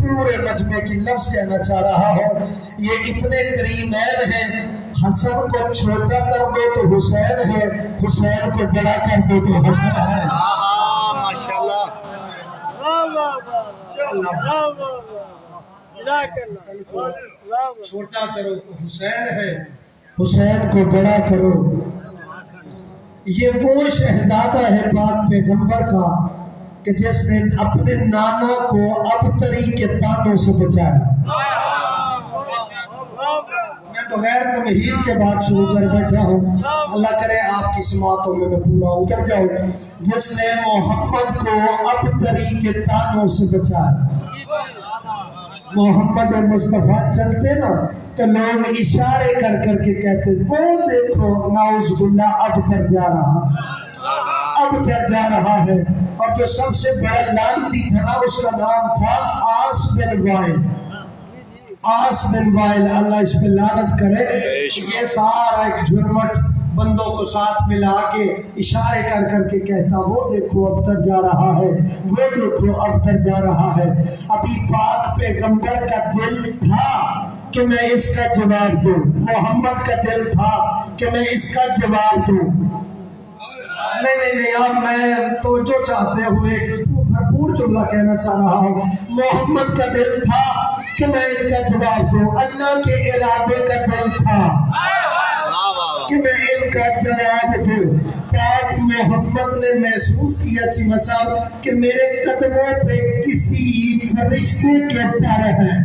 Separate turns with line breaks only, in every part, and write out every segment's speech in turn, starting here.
پورے مجمع کی لفظ کہنا چاہ رہا ہوں، یہ اتنے کریمین ہیں، حسن کو چھوٹا کر دو تو حسین ہے، حسین کو بڑا کر دو تو حسن ہے۔
ماشاءاللہ
حسن کو چھوٹا کرو تو حسین ہے، حسین کو بڑا کرو۔ یہ وہ شہزادہ ہے پاک پیغمبر کا کہ جس نے اپنے نانا کو ابتری کے تانوں سے بچایا۔ میں بغیر تمہید کے بات شروع کر بیٹھا ہوں، اللہ کرے آپ کی سماعتوں میں پورا اتر جاؤں۔ جس نے محمد کو ابتری کے تانوں سے بچایا۔ محمد مصطفیٰ چلتے نا تو لوگ اشارے کر کر کے کہتے وہ دیکھو نعوذ باللہ ابتر جا رہا، ابتر جا رہا ہے۔ اور جو سب سے بڑا لعنتی تھا نا، اس کا نام تھا آس بن وائل۔ آس بن وائل، اللہ اس پہ لعنت کرے۔ یہ سارا ایک جھرمٹ بندوں کو ساتھ ملا کے اشارے کر کر کے کہتا وہ دیکھو ابتر جا رہا ہے، وہ دیکھو ابتر جا رہا ہے۔ ابھی پاک پیغمبر کا دل تھا کہ میں اس کا جواب دوں، محمد کا دل تھا کہ میں اس کا جواب دوں۔ نہیں اب میں توجہ چاہتے ہوئے ایک بھرپور جملہ کہنا چاہ رہا ہوں۔ محمد کا دل تھا کہ میں ان کا جواب دوں، اللہ کے ارادے کا دل تھا کہ میں ان کا جواب دوں۔ پاک محمد نے محسوس کیا چیمہ صاحب کہ میرے قدموں پہ کسی فرشتے کے پر ہیں۔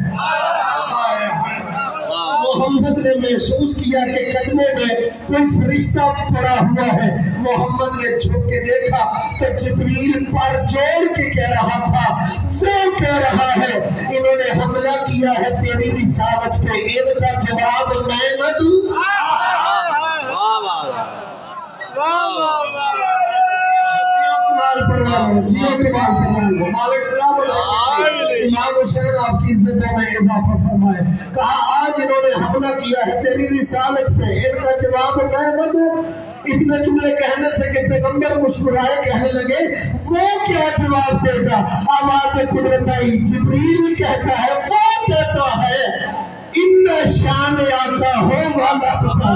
محمد نے محسوس کیا کہ قدموں میں کوئی فرشتہ پڑا ہوا ہے۔ محمد نے جھک کے دیکھا تو جبریل پر جوڑ کے کہہ رہا تھا، وہ کہہ رہا ہے انہوں نے حملہ کیا ہے تیری رسالت پہ، ان کا جواب میں نہ دوں۔ مالک سلام علیکم، امام حسین آپ کی عزتوں میں اضافہ فرمائے۔ کہا آج انہوں نے حملہ کیا ہے تیری رسالت پہ، ان کا جواب میں نہ دوں۔ اتنے جملے کہنے تھے کہ پیغمبر مسکرائے، کہنے لگے وہ کیا جواب دے گا؟ آواز قدرت آئی، جبریل کہتا ہے، وہ کہتا ہے ان شان آقا ہو والا پتا۔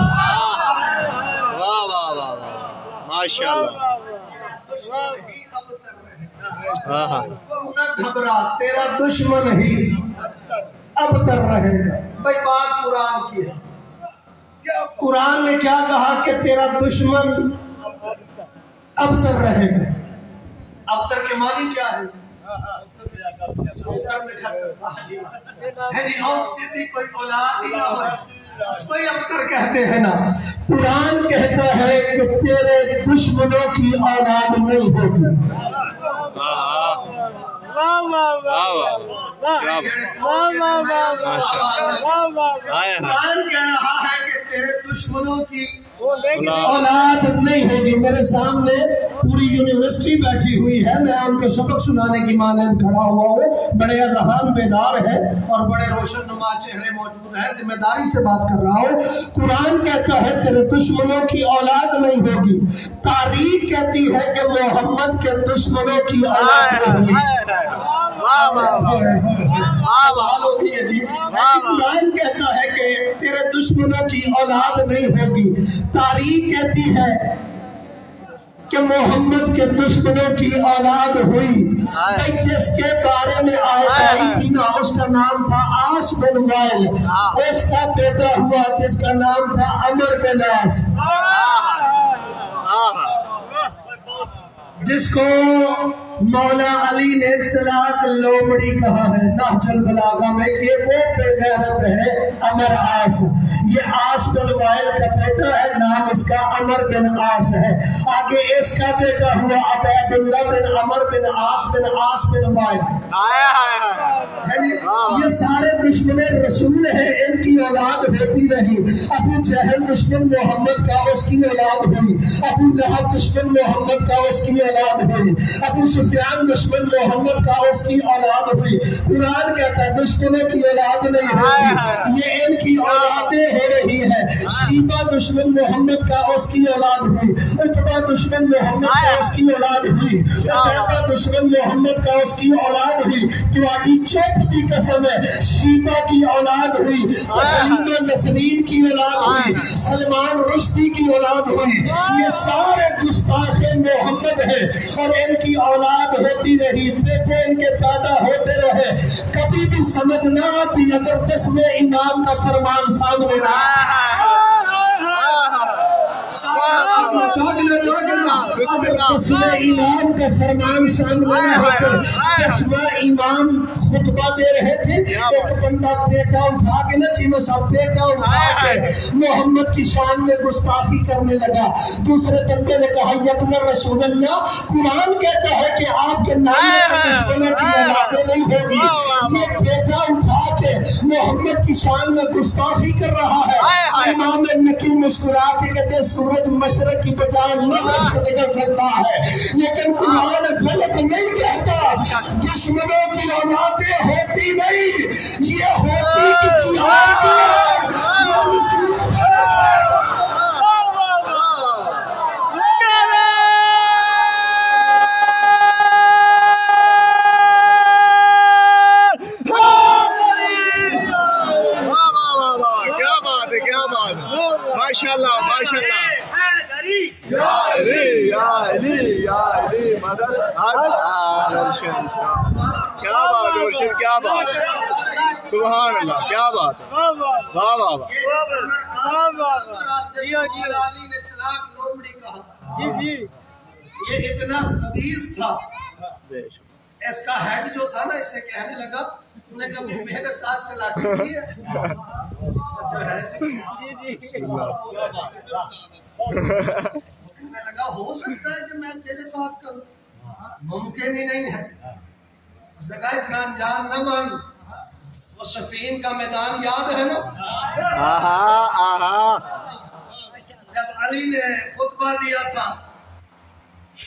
ماشاءاللہ
نہ گھبرا، تیرا دشمن ہی ابتر رہے گا۔ بھائی بات قرآن کی ہے، قرآن نے کیا کہا کہ تیرا دشمن ابتر رہے گا۔ ابتر کے معنی کیا ہے؟ ابتر لکھا ہے جی، اور جتنی کوئی اولاد ہی نہ ہو اس کو ہی ابتر کہتے ہیں نا۔ قرآن کہتا ہے کہ تیرے دشمنوں کی اولاد نہیں ہوگی۔ قرآن کہہ رہا ہے کہ تیرے دشمنوں کی اولاد نہیں ہوگی۔ میرے سامنے پوری یونیورسٹی بیٹھی ہوئی ہے، میں ان کو سبق سنانے کی مانند کھڑا ہوا ہوں، بڑے اذہان بیدار ہے اور بڑے روشن نما چہرے موجود ہیں، ذمہ داری سے بات کر رہا ہوں۔ قرآن کہتا ہے تیرے دشمنوں کی اولاد نہیں ہوگی، تاریخ کہتی ہے کہ محمد کے دشمنوں کی اولاد نہیں ہوگی۔ قرآن کہتا ہے کہ تیرے دشمنوں کی اولاد نہیں ہوگی، تاریخ کہتی ہے کہ محمد کے دشمنوں کی اولاد ہوئی۔ جس کے بارے میں آیت آئی تھی نا، اس کا نام تھا آس بن وائل، اس کا بیٹا ہوا جس کا نام تھا عمر بن عاص، جس کو مولا علی نے چلاک لومڑی کہا ہے نہج البلاغہ میں۔ یہ وہ بے غیرت ہے عمر عاص، یہ عاص بن وائل کا بیٹا ہے، نام اس کا عمر بن عاص ہے۔ آگے اس کا بیٹا ہوا عبید اللہ بن عمر بن عاص بن عاص بن وائل۔ یہ سارے دشمن رسول ہے ان کی اولاد ہوتی نہیں. ابو جہل دشمن محمد کا اس کی اولاد ہوئی. ابو لہب دشمن محمد کا اس کی اولاد ہوئی. ابو سفیان دشمن محمد کا اس کی اولاد ہوئی. قرآن کہتا ہے دشمنوں کی اولاد نہیں ہوتی, یہ ان کی اولادیں ہو رہی ہیں. شیبہ دشمن محمد کا اس کی اولاد ہوئی. عتبہ دشمن محمد کا اس کی اولاد ہوئی. عتبہ دشمن محمد کا اس کی اولاد ہوئی. تو آگی چوپ کی قسم ہے, شیبہ کی اولاد ہوئی, تسلیمہ نسرین کی اولاد ہوئی, سلمان رشدی کی اولاد ہوئی. یہ سارے گستاخ محمد ہیں اور ان کی اولاد ہوتی رہی, بیٹے ان کے پیدا ہوتے رہے. کبھی بھی سمجھ نہ آتی اگر 10ویں امام کا فرمان سامنے نہ اگر 10ویں امام کا فرمان سامنے نہ ہوتا. 10واں امام خطبہ دے رہے تھے, ایک بندہ پیٹا اٹھا کے نا جی صاحب پیٹا اٹھا کے محمد کی شان میں گستاخی کرنے لگا. دوسرے بندے نے کہا یبن رسول اللہ, قرآن کہتا ہے کہ آپ کے نانے کے دشمنوں کی اولادیں نہیں ہوگی. یہ پیٹا اٹھا کے محمد کی شان میں گستاخی کر رہا ہے. امام نکی مسکرا کے کہتے ہیں سورج مشرق کی بجائے مغرب سے نکل سکتا ہے, لیکن قرآن غلط نہیں کہتا. دشمنوں کی اولادیں ہوتی نہیں, یہ ہوتی کسی اور کی
ماشاءاللہ ماشاءاللہ. یا علی یا علی یا علی مدد. کیا بات ہے ارشد, کیا بات ہے, سبحان اللہ, کیا بات ہے, واہ واہ واہ.
یہ اتنا خبیث تھا, اس کا ہیڈ جو تھا نا اسے کہنے لگا تم نے کبھی میرے ساتھ چلاتی تھی جو ہے کہنے لگا ہو سکتا ہے کہ میں تیرے ساتھ کروں, ممکن ہی نہیں ہے. اس نے کہا اتنا جان نہ مان, وہ صفین کا میدان یاد ہے نا, جب علی نے خطبہ دیا تھا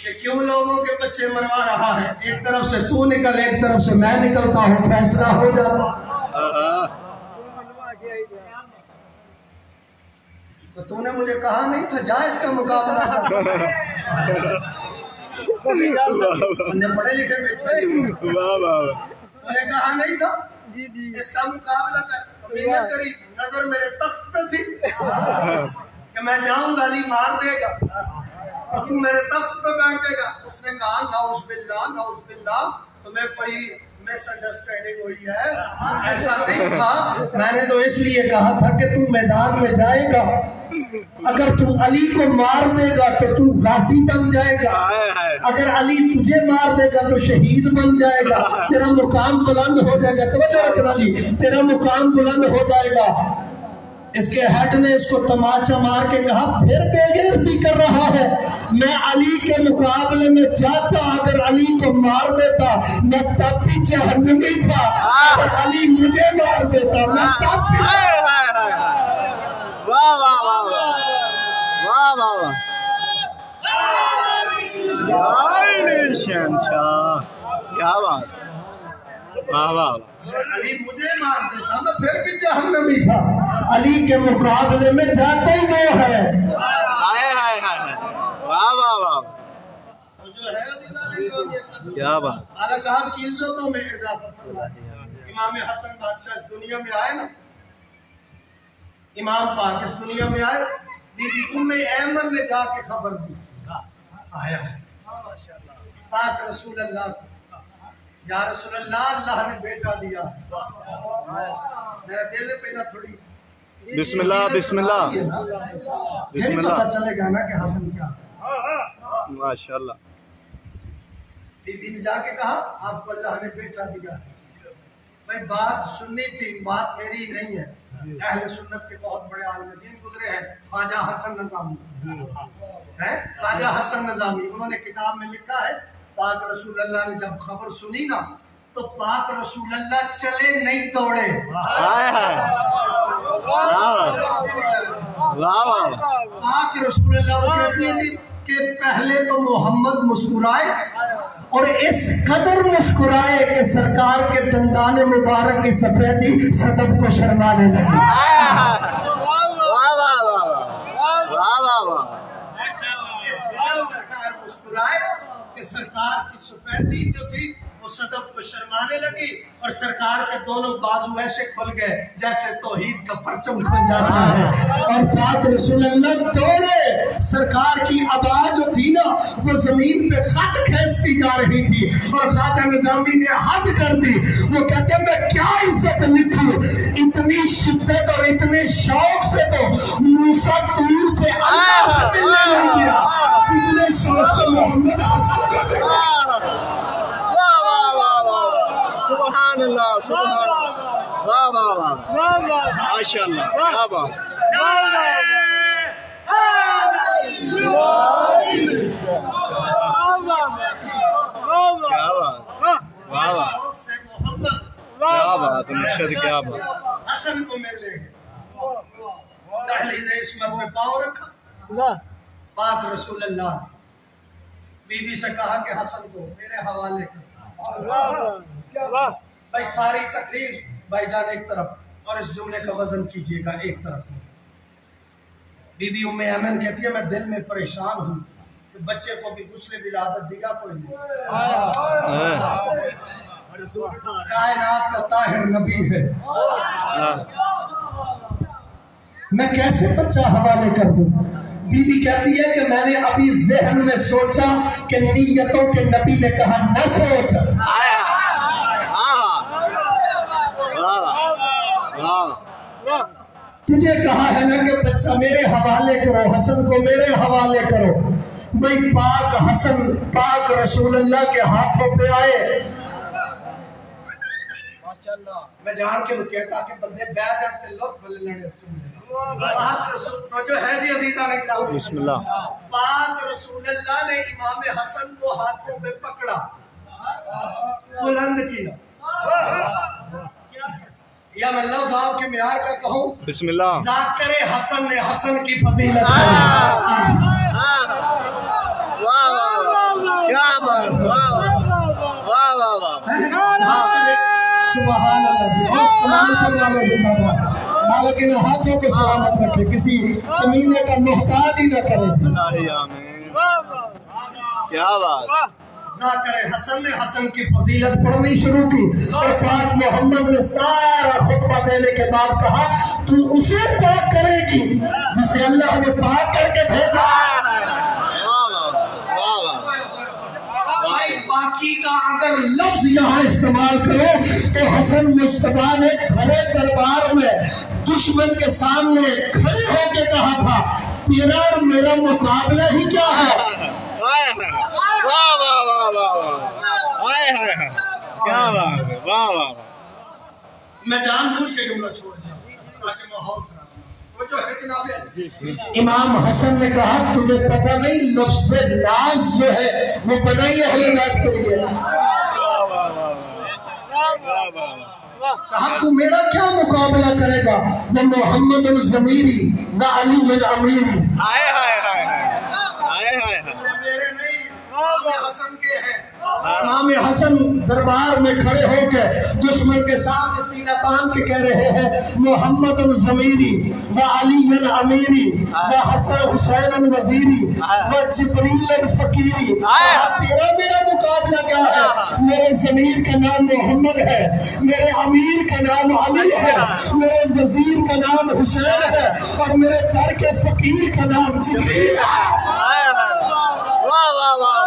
کہ کیوں لوگوں کے بچے مروا رہا ہے, ایک طرف سے تو نکل ایک طرف سے میں نکلتا ہوں, فیصلہ ہو جاتا. تو تو نے مجھے کہا نہیں تھا جا اس کا مقابلہ کر. بندے پڑھے لکھے بیٹھے, تو نے کہا نہیں تھا اس کا مقابلہ کر. میں نے تیری نظر میرے تخت پہ تھی کہ میں جاؤں گا علی مار دے گا اور تو میرے تخت پہ بیٹھ جائے گا. اس نے کہا نعوذ باللہ نعوذ باللہ, تمہیں کوئی مس انڈرسٹینڈنگ ہوئی ہے, ایسا نہیں تھا. میں نے تو اس لیے کہا تھا کہ تم میدان میں جائے گا, اگر تم علی کو مار دے گا تو تو غازی بن جائے گا, اگر علی تجھے مار دے گا تو شہید بن جائے گا, تیرا مقام بلند ہو جائے گا. توجہ رکھنا جی, تیرا مقام بلند ہو جائے گا. اس کے ہیڈ نے اس کو تماچا مار کے کہا پھر بے غیرتی کر رہا ہے, میں علی کے مقابلے میں جاتا, اگر علی کو مار دیتا میں تب بھی جہنمی تھا, اگر علی مجھے مار دیتا میں تب بھی.
واہ واہ واہ واہ واہ واہ, شہنشاہ, کیا بات, واہ واہ.
علی مجھے مار دیتا میں پھر بھی جہنمی تھا, علی کے مقابلے میں جاتا ہی وہ ہے.
واہ واہ واہ,
جو ہے عزیزان اکرام,
کیا بات.
اللہ کی عزتوں میں اضافہ فرمائے. امام حسن بادشاہ اس دنیا میں آئے نا, امام پاک اس دنیا میں آئے, بی بی ام ایمن نے جا کے خبر دی, آیا ہے پاک رسول اللہ, یا رسول اللہ اللہ نے بیٹا دیا. میرا دل پہ نہ تھوڑی
بسم اللہ بسم اللہ
بسم اللہ, پتہ چلے گا نا کہ حسن کیا.
ماشاءاللہ.
بی بی نے جا کے کہا آپ کو اللہ نے بیٹا دیا. بھائی بات سننی تھی, بات میری نہیں ہے, اہل سنت کے بہت بڑے عالم دین گزرے ہیں, خواجہ حسن نظامی ہے, خواجہ حسن نظامی, انہوں نے کتاب میں لکھا ہے پاک رسول اللہ نے جب خبر سنی نا تو پاک رسول اللہ چلے نہیں دوڑے. پاک رسول اللہ وہ کہتے ہیں کہ پہلے تو محمد مسکرائے اور اس قدر مسکرائے کہ سرکار کے دندان مبارک کی سفیدی صدف کو شرمانے لگی. اس قدر سرکار مسکرائے کہ سرکار کی سفیدی جو تھی وہ صدف کو شرمانے لگی اور سرکار کے دونوں بازو ایسے کھل گئے جیسے توحید کا پرچم کھل جاتا ہے. اور پاک رسول اللہ دوڑے. سرکار کی ابا جو تھی نا وہ زمین پہ خط کھینچتی جا رہی تھی اور خواجہ نظامی نے حد کر دی. وہ کہتے ہیں میں کیا عزت لکھوں, اتنی شدت اور اتنے شوق سے تو موسیٰ طور پہ اللہ سے ملنے لگ گیا جتنے شوق سے محمد حسن کو دیکھا.
سبحان اللہ, سبحان اللہ, واہ واہ واہ, ماشاء اللہ, کیا بات, کیا بات, واہ واہ,
شوق سے محمد
کیا بات, مرشد کیا بات.
حسن کو مل لے گئے, دہلیز عصمت میں پاؤں رکھا. پاک رسول اللہ بی بی سے کہا کہ حسن کو میرے حوالے کر. بھائی ساری تقریر بھائی جان ایک طرف اور اس جملے کا وزن کیجئے گا ایک طرف. بی بی ام ایمن کہتی ہے میں دل میں پریشان ہوں کہ بچے کو بھی غسل ولادت دیا کوئی نہیں. کائنات کا طاہر نبی ہے, میں کیسے بچہ حوالے کر دوں. بی بی کہتی ہے کہ میں نے ابھی ذہن میں سوچا کہ نیتوں کے نبی نے کہا نہ سوچ. تجھے کہا ہے نا کہ بچہ میرے حوالے کرو, حسن کو میرے حوالے کرو. بھئی پاک حسن پاک رسول اللہ کے ہاتھوں پہ آئے. میں جان کے رکھے تاکہ بندے بے جاتے لطف لڑے سن لیں. پاک رسول جو ہے جی عزیزہ نے کہا
بسم اللہ,
پاک رسول اللہ نے امام حسن کو ہاتھوں پہ پکڑا, بلند کیا. یا میں لفظ آپ کے معیار کا کہوں,
بسم اللہ,
ذاکر حسن نے حسن کی فضیلت
واہ واہ, کیا بات, واہ واہ واہ,
سبحان اللہ. مالک ان ہاتھوں کو سلامت رکھے, کسی کمینے کا محتاج ہی نہ کرے.
آمین, کیا بات.
ذاکر حسن نے حسن کی فضیلت پڑھنی شروع کی اور پاک محمد نے سارا خطبہ دینے کے بعد کہا تو اسے پاک کرے گی جسے اللہ نے پاک کر کے بھیجا. بھائی باقی کا اگر لفظ یہاں استعمال کرو تو حسن مصطفیٰ نے بھرے دربار میں دشمن کے سامنے کھڑے ہو کے کہا تھا تیرا اور میرا مقابلہ ہی کیا ہے.
واہ واہ واہ واہ, کیا بات ہے, واہ واہ.
میں جان بوجھ کے جملہ چھوڑ دیا تاکہ ماحول خراب. وہ جو ہے جناب امام حسن نے کہا تجھے پتہ نہیں لفظ ناز جو ہے وہ بنا ہی اہل ناز کے لیے. کہا تو میرا کیا مقابلہ کرے گا, وہ محمد الضمیری نہ علی الامیری. میرے نہیں حسن کے ہیں. امام حسن دربار میں کھڑے ہو کے دشمن کے سامنے سینہ تان کے کہہ رہے ہیں محمد الضمیری و علی امیری و حسن حسین وزیری و جبریل الفقیری. تیرا میرا مقابلہ کیا ہے, میرے ضمیر کا نام محمد ہے, میرے امیر کا نام علی ہے, میرے وزیر کا نام حسین ہے اور میرے گھر کے فقیر کا نام جبریل ہے.
واہ واہ واہ,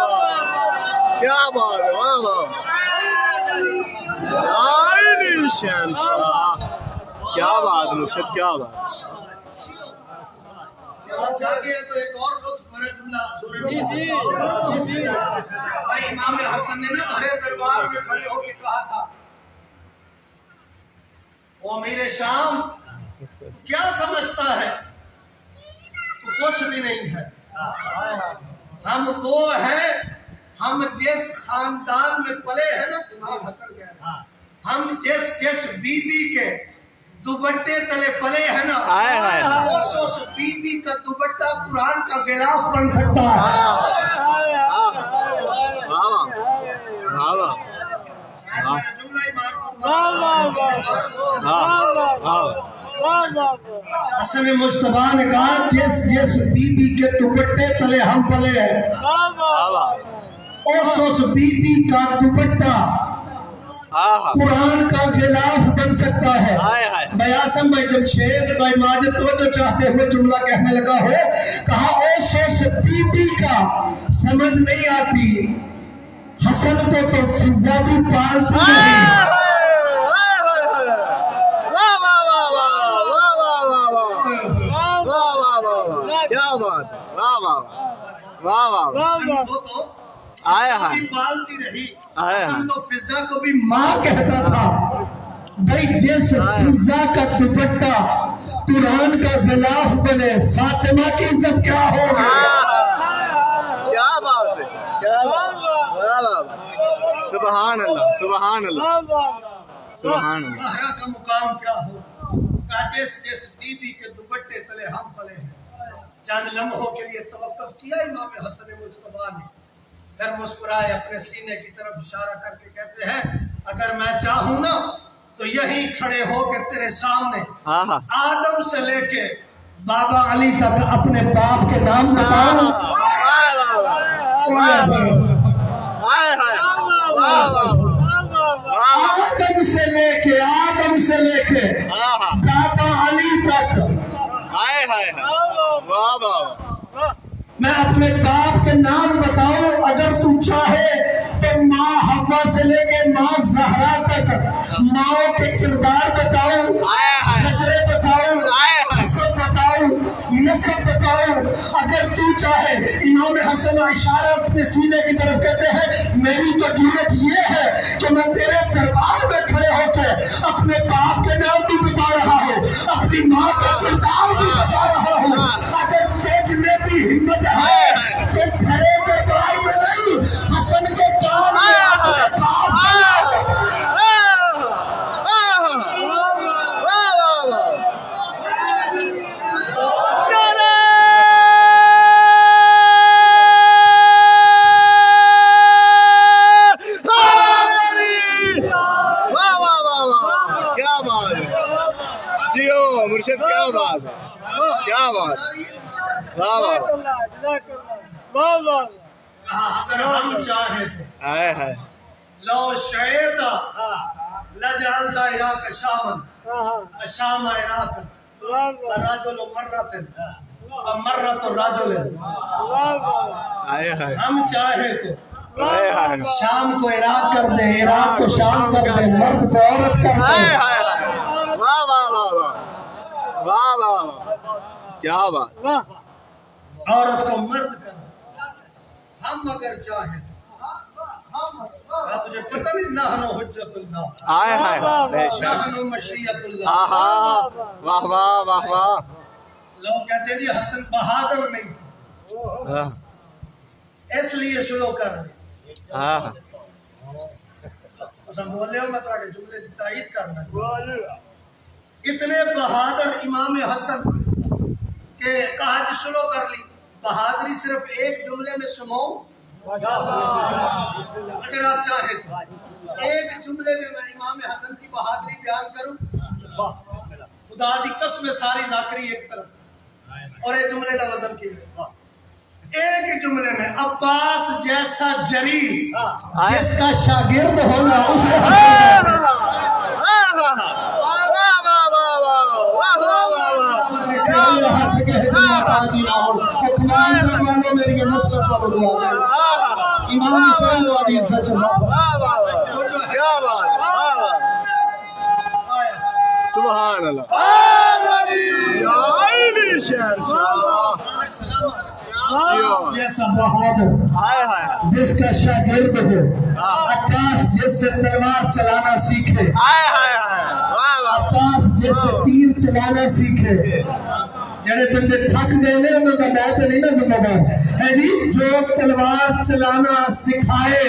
کیا بات ہے, واہ واہ. آئینی شہنشاہ, کیا بات مرشد, کیا بات.
جاگے تو ایک اور لطف بھرے جملہ. بھائی امام حسن نے نا بھرے دربار میں کھڑے ہو کے کہا تھا او امیر شام کیا سمجھتا ہے, تو کچھ بھی نہیں ہے. ہم وہ ہیں, ہم جس خاندان میں پلے ہیں نا امام حسن کہہ رہے ہیں ہم جس بیوی کے دوپٹے تلے پلے ہیں نا اس بیوی کا دوپٹہ قرآن کا غلاف بن سکتا ہے. حسن مصطفیٰ نے کہا جس بیوی کے دوپٹے تلے ہم پلے ہیں اس بیوی کا دوپٹہ قرآن کا غلاف بن سکتا ہے. بھائی آسم بھائی جمشید بھائی ماجد توجہ چاہتے ہوئے جملہ کہنے لگا ہو کہا اس بیوی کا سمجھ نہیں آتی حسن تو فضا بھی پالتی نہیں.
کیا بات واہ
پالتی رہی. حسن تو فضا کو بھی ماں کہتا تھا. بھائی جس فضا کا دوپٹہ قرآن کا غلاف بنے فاطمہ کی عزت کیا ہوگی.
کیا بات ہے سبحان اللہ سبحان اللہ سبحان اللہ.
زہرا کا مقام کیا ہو جس بیوی کے دوپٹے تلے ہم پلے ہیں. چند لمحوں کے لیے توقف کیا امام حسن مصطفیٰ نے پھر مسکرائے اپنے سینے کی طرف اشارہ کر کے کہتے ہیں اگر میں چاہوں نا تو یہیں کھڑے ہو کے تیرے سامنے آدم سے لے کے بابا علی تک اپنے باپ کے نام بتاؤں. آدم سے لے کے بابا علی تک میں اپنے باپ کے نام بتاؤں. اگر تم چاہے تو ماں حوا سے لے کے ماں زہرا تک ماں کے کردار بتاؤں, شجرے بتاؤں, حسب بتاؤں, نسب بتاؤں. اگر تو چاہے امام حسن اشارہ اپنے سینے کی طرف کہتے ہیں میری تو ضرورت یہ ہے کہ میں تیرے دربار میں کھڑے ہو کے اپنے باپ کے نام بھی بتا رہا ہوں, اپنی ماں کا کردار بھی بتا رہا ہوں. اگر تیج میں بھی ہمت ہے کہ بھرے دربار میں نہیں حسن کے کام میں اپنے باپ کا
مرشد کیا بات ہے کیا بات
اگر ہم چاہیں تو لو شعید لجعلت عراق شامن شام عراق الرجل مرت ومرت الرجل. ہم چاہیں تو شام کو عراق کر دیں, عراق کو شام کر دیں, مرد کو عورت کر دیں.
واہ واہ واہ واہ واہ کیا بات.
عورت کو مرد کر دیں. ہم اگر چاہیں تجھے پتہ نہیں نحن حجت اللہ نحن مشیت اللہ.
واہ واہ واہ واہ.
لوگ کہتے ہیں جی حسن بہادر نہیں تھا اس لیے شروع کر رہے اسا بولے ہو میں تھوڑے جملے کی تائید کرنا اتنے بہادر امام حسن کہ کہا جی شروع کر لی. بہادری صرف ایک جملے میں سماؤں اگر آپ چاہیں تو ایک جملے میں امام حسن کی بہادری بیان کروں. خدا دی قسم ساری ذاکری ایک طرف اور ایک جملے کا وزن کیا ایک جملے میں عباس جیسا جری جس کا شاگرد ہونا اسے امام حسین والی سچ
سبحان اللہ.
جیسا بہادر جس کا شاگرد ہو, عباس جس سے تلوار چلانا سیکھے, عباس جس سے تیر چلانا سیکھے. جڑے بندے تھک گئے نے انہوں کا میں تو نہیں نا ذمہ دار ہے جی, جو تلوار چلانا سکھائے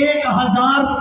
1000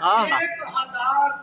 1000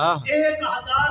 1000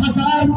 1000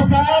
1000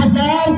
1000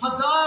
1000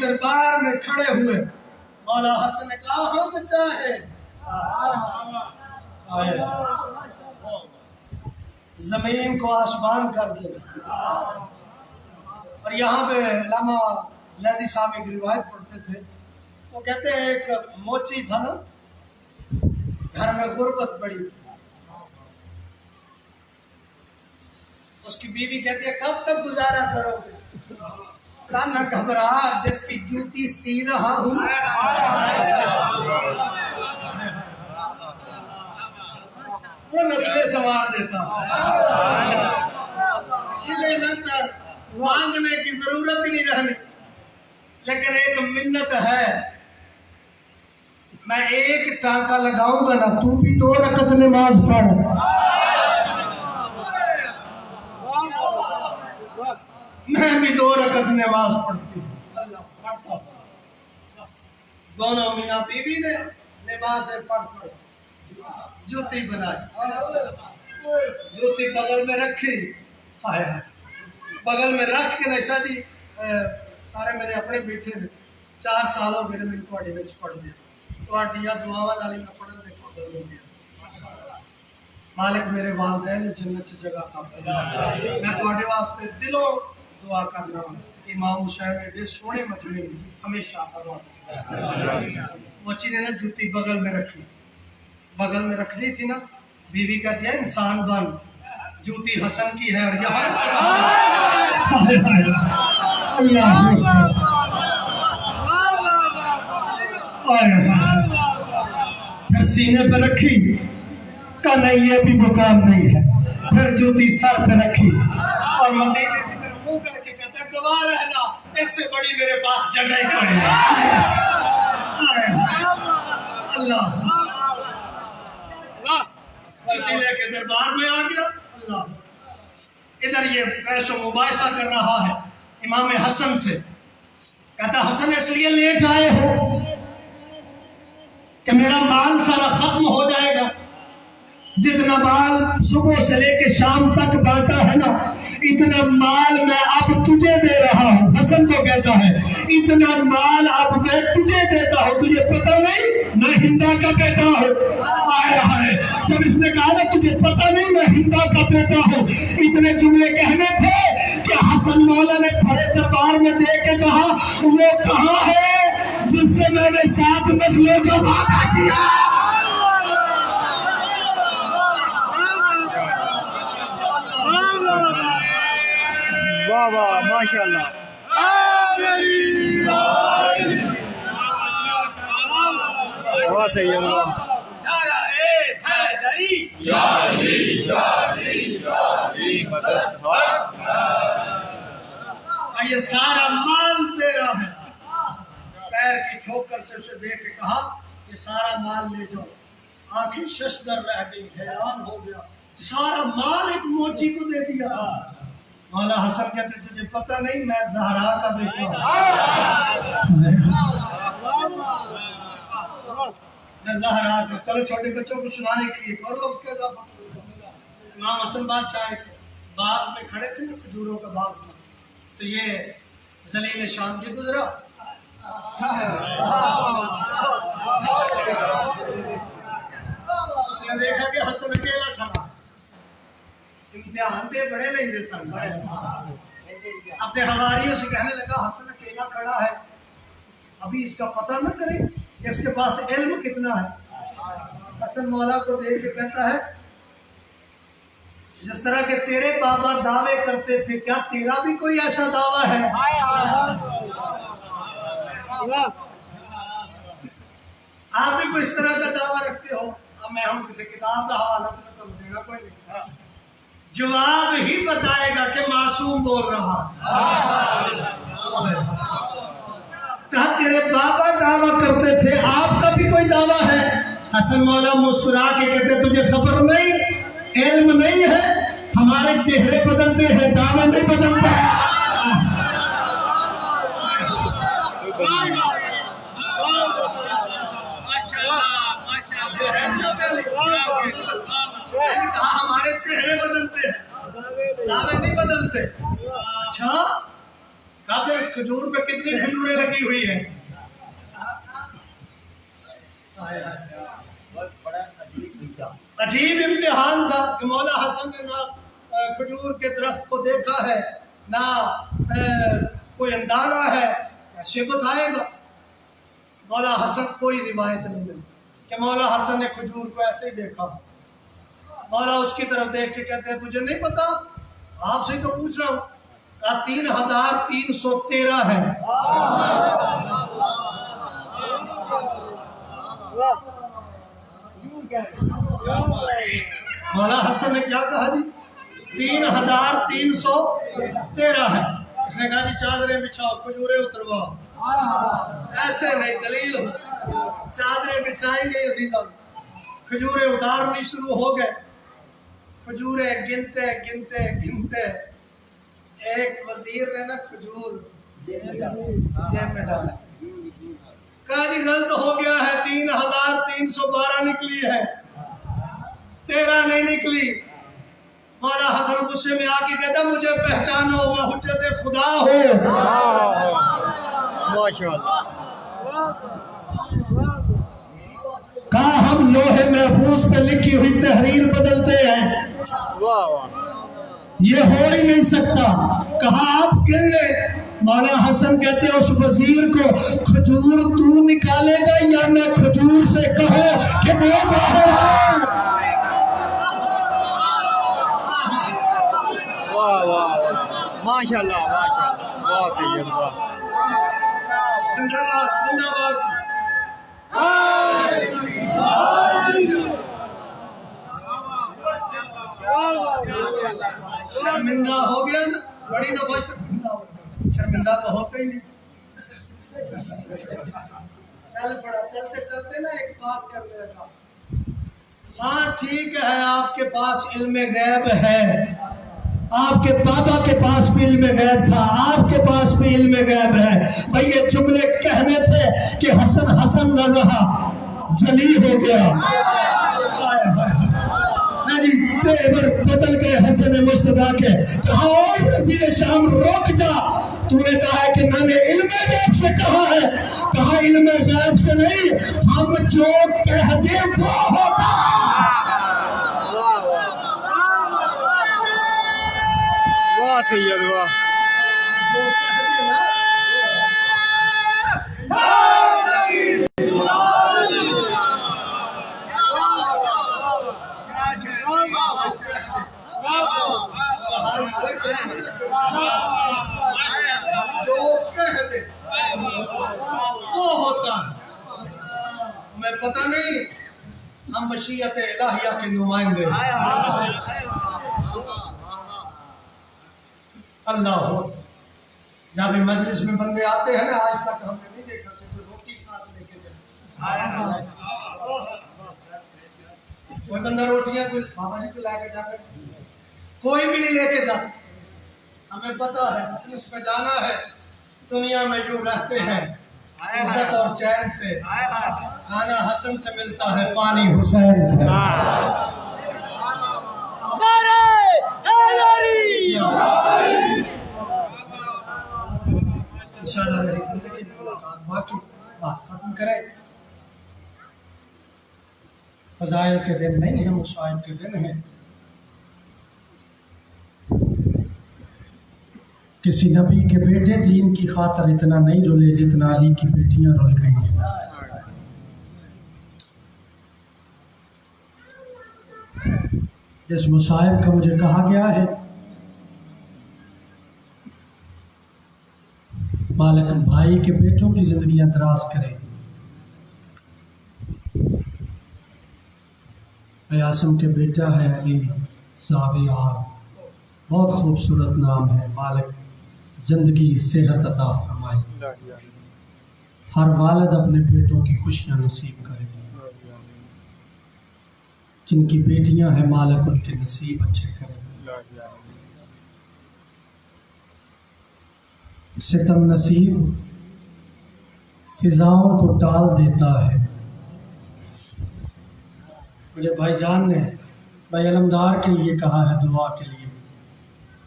دربار میں کھڑے ہوئے مولا حسن نے کہا ہم چاہے زمین کو آسمان کر دے. اور یہاں پہ علامہ لیدی صاحب ایک روایت پڑھتے تھے. وہ کہتے ہیں ایک موچی تھا نا, گھر میں غربت بڑی تھی. اس کی بیوی کہتی ہے کب تک گزارا کرو گے؟ کہا نہ گھبرا, جس کی جوتی سی رہا ہوں. وہ نسلیں سنوار دیتا. گلے نہ کر, مانگنے کی ضرورت ہی نہیں رہنی. لیکن ایک منت ہے, میں ایک ٹانکا لگاؤں گا نا, تو بھی 2 رکعت نماز پڑھ. میں بھی 2 رکعت نماز پڑھتی ہوں. اللہ پڑھتا ہوں. دونوں میاں بیوی نے نماز پڑھ جوتی بنائی, جوتی بغل میں رکھی. بغل میں رکھ کے نشا جی سارے میرے اپنے بیٹھے نے 4 سال ہو گئے میں تھوڑے وچ پڑھ دیا. تھوڑیاں دعاواں نال میں پڑھن دے قابل ہو گیا. مالک میرے والدین جنت چ جگہ عطا فرمائے. میں تھوڑے واسطے دلوں دعا کرنا ہوں. امام حسین ایڈے سونے مجمع ہمیشہ موچی نے نا جوتی بغل میں رکھی. بغل میں رکھنی تھی نا, بیوی کہتی ہے انسان بن, جوتی حسن کی ہے. اور یہاں اللہ پھر سینے پہ رکھی. کہا نہیں یہ بھی مقام نہیں ہے. پھر جوتی سر پہ رکھی اور مدینے کی طرف منہ کر کے کہتا ہے گواہ رہنا, اس سے بڑی میرے پاس جگہ ہی کوئی نہیں. اللہ جوتی لے کے دربار میں آ گیا. اللہ ادھر یہ بحث و مباحثہ کر رہا ہے امام حسن سے. کہتا حسن اس لیے لیٹ آئے ہو کہ میرا مال سارا ختم ہو جائے گا. جتنا مال صبح سے لے کے شام تک بانٹا ہے نا, اتنا مال میں اب تجھے دے رہا ہوں. حسن کو کہتا ہے اتنا مال اب میں تجھے دیتا ہوں, تجھے پتہ نہیں میں ہندا کا بیٹا ہوں. آیا ہے جب اس نے کہا نا تجھے پتہ نہیں میں ہندا کا بیٹا ہوں, اتنے جملے کہنے تھے کہ حسن مولا نے کھڑے دربار میں دیکھ کے کہا وہ کہاں ہے جس سے میں نے 7 نسلوں کا وعدہ کیا.
واہ واہ ماشاء اللہ. واہ صحیح اللہ.
یہ سارا مال تیرا ہے. پیر کی ٹھوکر سے اسے دیکھ کے کہا یہ سارا مال لے جاؤ. آنکھیں ششدر رہ گئی, حیران ہو گیا. سارا مال ایک موچی کو دے دیا. مولا حسن کہتے تجھے پتہ نہیں میں زہرا کا بیٹا ہوں. میں زہرا کا. چلو چھوٹے بچوں کو سنانے کے لیے اور لفظ کا اضافہ. امام حسن بادشاہ ایک باغ میں کھڑے تھے نا, کھجوروں کا باغ تھا. تو یہ ذلیل شام بھی گزرا. اس نے دیکھا کہ حسن اکیلا کھڑا. امتحان دے بڑے لیں گے سن. اپنے حواریوں سے کہنے لگا حسن اکیلا کھڑا ہے, ابھی اس کا پتہ نہ کریں اس کے پاس علم کتنا ہے. حسن مولا کو دیکھ کے کہتا ہے جس طرح کہ تیرے بابا دعوے کرتے تھے کیا تیرا بھی کوئی ایسا دعویٰ ہے؟ آپ بھی کوئی اس طرح کا دعویٰ رکھتے ہو؟ اب میں ہم کسی کتاب کا حوالہ تو دینا کوئی نہیں. جواب ہی بتائے گا کہ معصوم بول رہا. کہا تیرے بابا دعویٰ کرتے تھے آپ کا بھی کوئی دعویٰ ہے؟ حسن مولا مسکرا کے کہتے تجھے خبر نہیں, علم نہیں ہے, ہمارے چہرے بدلتے ہیں دعویٰ نہیں بدلتا. کہا ہمارے چہرے بدلتے ہیں دعوے نہیں بدلتے. اچھا
کہتے اس کھجور پہ کتنی کھجوریں لگی ہوئی ہیں؟ عجیب امتحان تھا کہ مولا حسن نے نہ کھجور کے درخت کو دیکھا ہے، نہ کوئی اندازہ ہے، کیسے بتائے گا؟ مولا حسن کوئی روایت نہیں ملی کہ مولا حسن نے کھجور کو ایسے ہی دیکھا۔ مولا اس کی طرف دیکھ کے کہتے ہیں تجھے نہیں پتا؟ آپ سے تو پوچھ رہا ہوں۔ کہا 3313 ہے۔ مولا حسن نے کیا کہا جی؟ 3313 ہے۔ اس نے کہا جی چادریں بچھاؤ، کھجوریں اترواؤ۔ ایسے نہیں، دلیل ہو۔ چادریں بچھائیں گے عزیزاں، کھجوریں اتارنی شروع ہو گئے۔ کھجوریں گنتے گنتے گنتے ایک وزیر نے نا کھجور جیب میں ڈالا۔ کہا جی غلط ہو گیا ہے، 3312 نکلی ہے، 13 نہیں نکلی۔ مولا حسن غصے میں آ کے کہتا مجھے پہچانو، میں حجت خدا ہوں۔
ماشاءاللہ۔
کہا ہم لوہے محفوظ پہ لکھی ہوئی تحریر بدلتے ہیں،
واہ واہ،
یہ ہو ہی نہیں سکتا۔ کہا آپ گن لے۔ مولا حسن کہتے ہیں اس وزیر کو کھجور تو نکالے گا یا میں کھجور سے کہوں کہ وہ باہر ہے؟
واہ واہ، ماشاءاللہ ماشاءاللہ، واہ سید واہ۔
زندہ باد، زندہ باد۔ شرمندہ ہو گیا نا، بڑی دفعہ شرمندہ ہو گیا، شرمندہ تو ہوتا ہی نہیں۔ چل پڑا، چلتے چلتے نا ایک بات کرنے لگا۔ ہاں ٹھیک ہے، آپ کے پاس علم غیب ہے، آپ کے بابا کے پاس بھی علم غیب تھا، آپ کے پاس بھی علم غیب ہے۔ بھئی یہ جملے کہنے تھے کہ حسن حسن نہ رہا، جلی ہو گیا۔ جی تیور بدل گئے حسن مصطفیٰ کے۔ کہا اور رضی شام رک جا، تو نے کہا ہے کہ میں نے علم غیب سے کہا ہے۔ کہا علم غیب سے نہیں، ہم جو کہہ دیں وہ ہوتا۔
واہ سید واہ۔
جو کہہ دے وہ ہوتا ہے۔ میں پتہ نہیں، ہم مشیت الہیہ کے نمائندے ہیں۔ اللہ ہو۔ جب مجلس میں بندے آتے ہیں نا، آج تک ہم نے نہیں دیکھا کہ کوئی روٹی ساتھ لے کے جائے۔ کوئی بندہ روٹیاں کوئی بابا جی کو لے کے جاتا ہے، کوئی بھی نہیں لے کے جاتا۔ ہمیں پتا ہے اس پہ جانا ہے، دنیا میں یوں رہتے ہیں عزت اور چین سے، کھانا حسن سے ملتا ہے، پانی حسین سے۔ انشاءاللہ رہی زندگی میں ملاقات، باقی بات ختم کریں۔ فضائل کے دن نہیں ہیں، مصائب کے دن ہیں۔ کسی نبی کے بیٹے دین کی خاطر اتنا نہیں رولے جتنا علی کی بیٹیاں رول گئی ہیں۔ جس مصائب کا مجھے کہا گیا ہے، مالک بھائی کے بیٹوں کی زندگیاں دراز کرے۔ قاسم کے بیٹا ہے علی زاویار، بہت خوبصورت نام ہے۔ مالک زندگی صحت عطا فرمائے، ہر والد اپنے بیٹوں کی خوشیاں نصیب کرے۔ جن کی بیٹیاں ہیں مالک ان کے نصیب اچھے کرے۔ ستم نصیب فضاؤں کو ٹال دیتا ہے۔ مجھے بھائی جان نے بھائی علمدار کے لیے کہا ہے دعا کے لیے،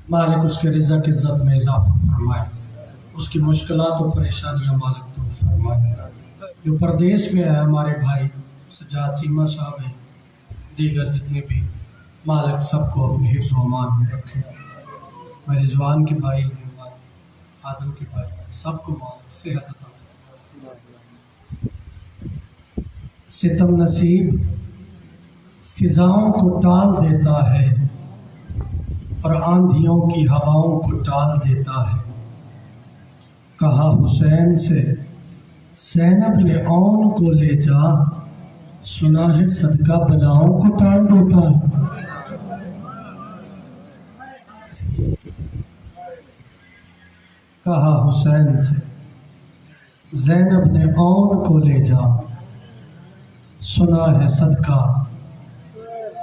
مالک اس کے رزق عزت میں اضافہ فرمائے۔
اس کی مشکلات و پریشانیاں مالک دور فرمائے. جو پردیس میں ہے ہمارے بھائی سجاد چیمہ صاحب ہیں، دیگر جتنے بھی، مالک سب کو اپنے حفظ و امان میں رکھے. میرے رضوان کے بھائی ہیں، خادم کے بھائی ہیں، سب کو مالک صحت عطا فرمائے. ستم نصیب فضاؤں کو ٹال دیتا ہے اور آندھیوں کی ہواؤں کو ٹال دیتا ہے. کہا حسین سے زینب نے اون کو لے جا، سنا ہے صدقہ بلاؤں کو ٹال دیتا ہے. کہا حسین سے زینب نے اون کو لے جا، سنا ہے صدقہ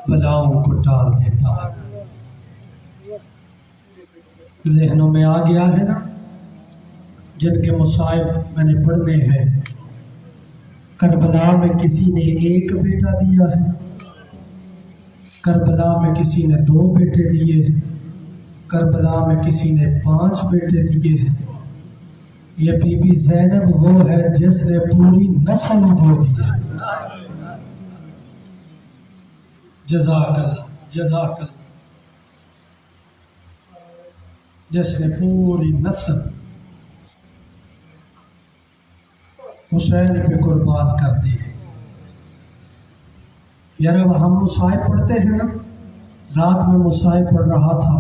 بلاؤں کو ٹال دیتا ہے. ذہنوں میں آ گیا ہے نا جن کے مصائب میں نے پڑھنے ہیں. کربلا میں کسی نے ایک بیٹا دیا ہے، کربلا میں کسی نے 2 بیٹے دیے ہیں، کربلا میں کسی نے 5 بیٹے دیے ہیں. یہ بی بی زینب وہ ہے جس نے پوری نسل اگو دی ہے. جزاک اللہ، جزاک اللہ. جس نے پوری نسل حسین پہ قربان کر دی. یار اب ہم مصائب پڑھتے ہیں نا، رات میں مصائب پڑھ رہا تھا،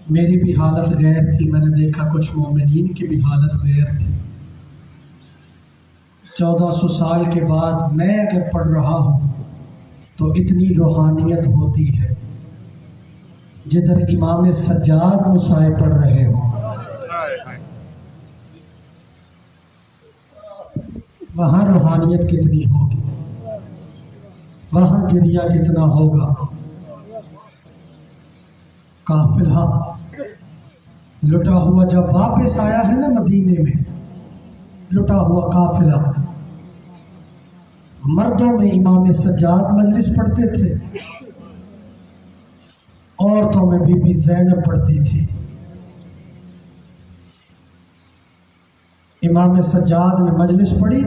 میری بھی حالت غیر تھی، میں نے دیکھا کچھ مومنین کی بھی حالت غیر تھی. 1400 سال کے بعد میں اگر پڑھ رہا ہوں تو اتنی روحانیت ہوتی ہے جدھر امام سجاد مصائب پڑھ رہے ہوں وہاں روحانیت کتنی ہوگی، وہاں گریہ کتنا ہوگا. قافلہ لٹا ہوا جب واپس آیا ہے نا مدینے میں، لٹا ہوا قافلہ، مردوں میں امام سجاد مجلس پڑھتے تھے، عورتوں میں بی بی زینب پڑھتی تھی. امام سجاد نے مجلس پڑھی،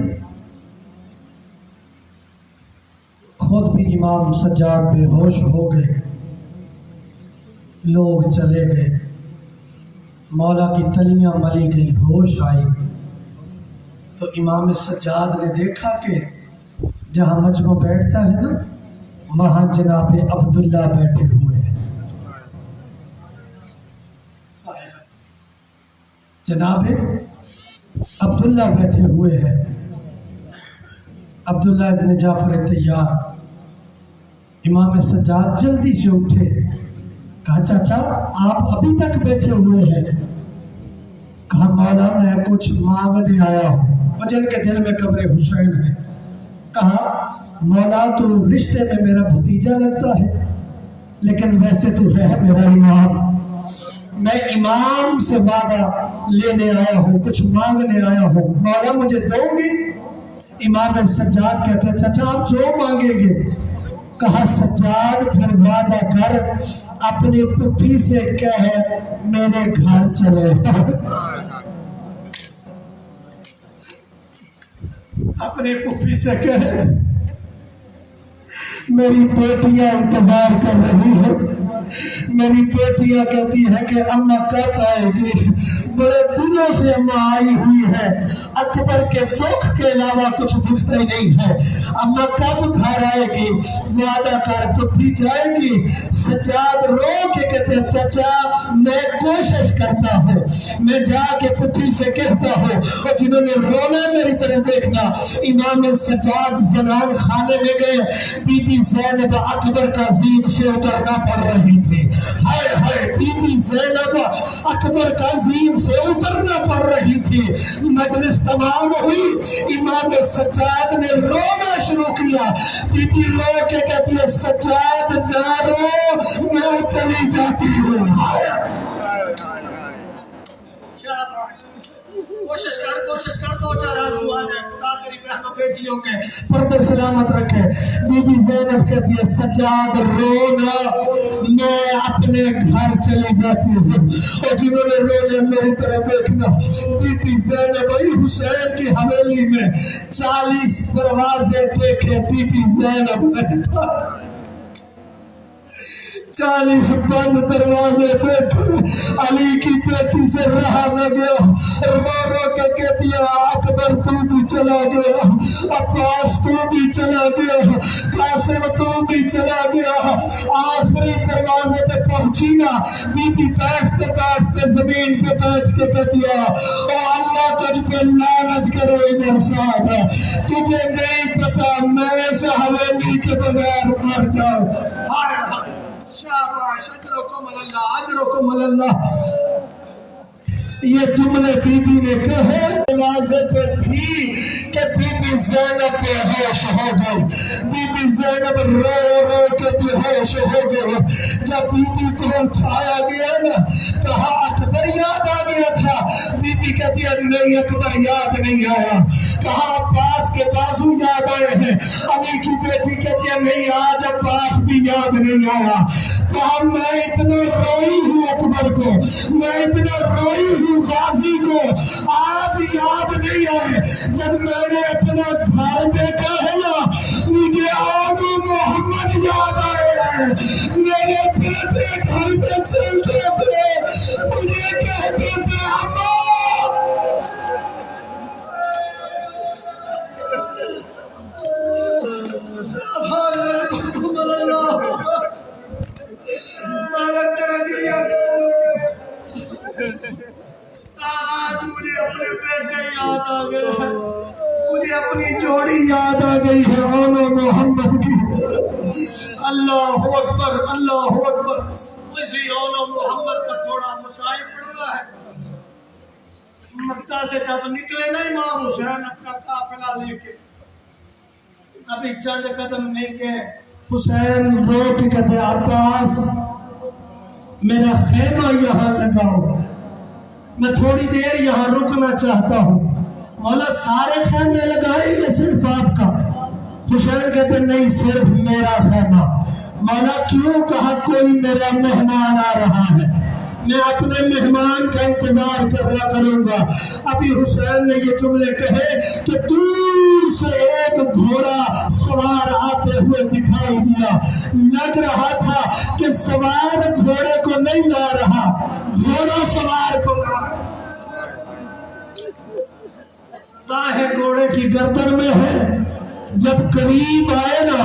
خود بھی امام سجاد بے ہوش ہو گئے، لوگ چلے گئے، مولا کی تلیاں ملی گئی، ہوش آئی تو امام سجاد نے دیکھا کہ جہاں مجمع بیٹھتا ہے نا وہاں جناب عبداللہ بیٹھے ہوئے ہیں. جناب عبداللہ بیٹھے ہوئے ہیں. عبداللہ ابن جعفر طیار. امام سجاد جلدی سے اٹھے، کہا چاچا آپ ابھی تک بیٹھے ہوئے ہیں؟ کہا مولا میں کچھ مانگنے آیا ہوں، اور جن کے دل میں قبر حسین ہے. کہا مولا تو رشتے میں میرا بھتیجا لگتا ہے لیکن ویسے تو ہے میرا امام. میں امام سے وعدہ لینے آیا ہوں، کچھ مانگنے آیا ہوں، مولا مجھے دو گے؟ امام سجاد کہتے ہیں چچا آپ جو مانگیں گے. کہا سجاد پھر وعدہ کر، اپنی پھپھی سے کہے میرے گھر چلے. اپنی پھپھی سے کہے میری بیٹیاں انتظار کر رہی ہیں، میری بیٹیاں کہتی ہیں کہ اماں کب آئے گی، بڑے دنوں سے اماں آئی ہوئی ہے، اکبر کے دکھ کے علاوہ کچھ دکھتا ہی نہیں ہے، اماں کب گھر آئے گی، وعدہ کر پھپھی جائے گی. سجاد رو کے کہتے ہیں چچا میں کوشش کرتا ہوں، میں جا کے پھپھی سے کہتا ہوں. اور جنہوں نے رونا میری طرف دیکھنا. امام سجاد زنان خانے میں گئے، بی بی زینب اکبر کا زین سے اترنا پڑ رہی تھی. ہائے ہائے بی بی زینب اکبر کا زین سے اترنا پڑ رہی تھی. مجلس تمام ہوئی، امام سجاد نے رونا شروع کیا. بی بی رو کے کہتی ہے سجاد نہ رو، میں چلی جاتی ہوں.
کوشش کر دو چار آنسو آ جائے، خدا تیری بہنوں بیٹیوں کے
پردے سلامت رکھے. بی بی زینب کہتی ہے سجاد رو نہ، میں اپنے اپنے گھر چلی جاتی ہے اور جنہوں نے رونے میری طرف دیکھنا بی بی زینب حسین کی حویلی میں 40 دروازے دیکھے بی بی زینب نے 40 بند دروازے دیکھے علی کی بیٹی سے رہا نہ گیا رو رو کے کہتی ہے اکبر تو بھی چلا گیا عباس تو بھی چلا گیا قاسم تو بھی چلا گیا آخری دروازے پہ پہنچی نا بی بی بیٹھتے بیٹھتے زمین پہ بیٹھ کے کہتی ہے او اللہ تجھ پہ لعنت کرے عمر صاحب تجھے نہیں پتا میں اس حویلی کے بغیر مر جاؤں
شاباش اجرکم اللہ
یہ جملے بی بی نے کہے دروازے پہ تھی کہ بی بی زینب بے ہوش ہو گئی بی بی زینب رو رو کے بے ہوش ہو گئی جب بی بی کو اٹھایا گیا نا کہا اکبر یاد آ گیا تھا بی بی کہتی ہے نہیں اکبر یاد نہیں آیا کہا عباس کے بازو یاد آئے ہیں علی کی بیٹی کہتی ہے نہیں آج عباس بھی یاد نہیں آیا کہا میں اتنا روئی ہوں اکبر کو میں اتنا روئی ہوں غازی کو آج یاد نہیں آئے جب میں نے اپنا گھر دیکھا ہے نا مجھے آدو محمد یاد آئے ہیں میرے بیٹے گھر میں چلتے تھے مجھے کہتے تھے اماں
آج مجھے اپنے بیٹے یاد آ گئے مجھے اپنی جوڑی
یاد آ گئی ہے اونو محمد کی
اللہ اکبر اسی اونو محمد کا تھوڑا مشاہد پڑھنا ہے مکہ سے جب نکلے نا امام حسین اپنا قافلہ لے کے ابھی چند قدم لے کے
حسین رو کے کہتے عباس میرا خیمہ یہاں لگاؤ میں تھوڑی دیر یہاں رکنا چاہتا ہوں مولا سارے خیمے لگائے یا صرف آپ کا حسین کہتے نہیں صرف میرا خیمہ مولا کیوں کہا کوئی میرا مہمان آ رہا ہے میں اپنے مہمان کا انتظار کروں گا ابھی حسین نے یہ جملے کہے کہ دور سے ایک گھوڑا سوار آتے ہوئے دکھائی دیا لگ رہا تھا کہ سوار گھوڑے کو نہیں لا رہا گھوڑا سوار کو داہے گھوڑے کی گردن میں ہے جب قریب آئے نا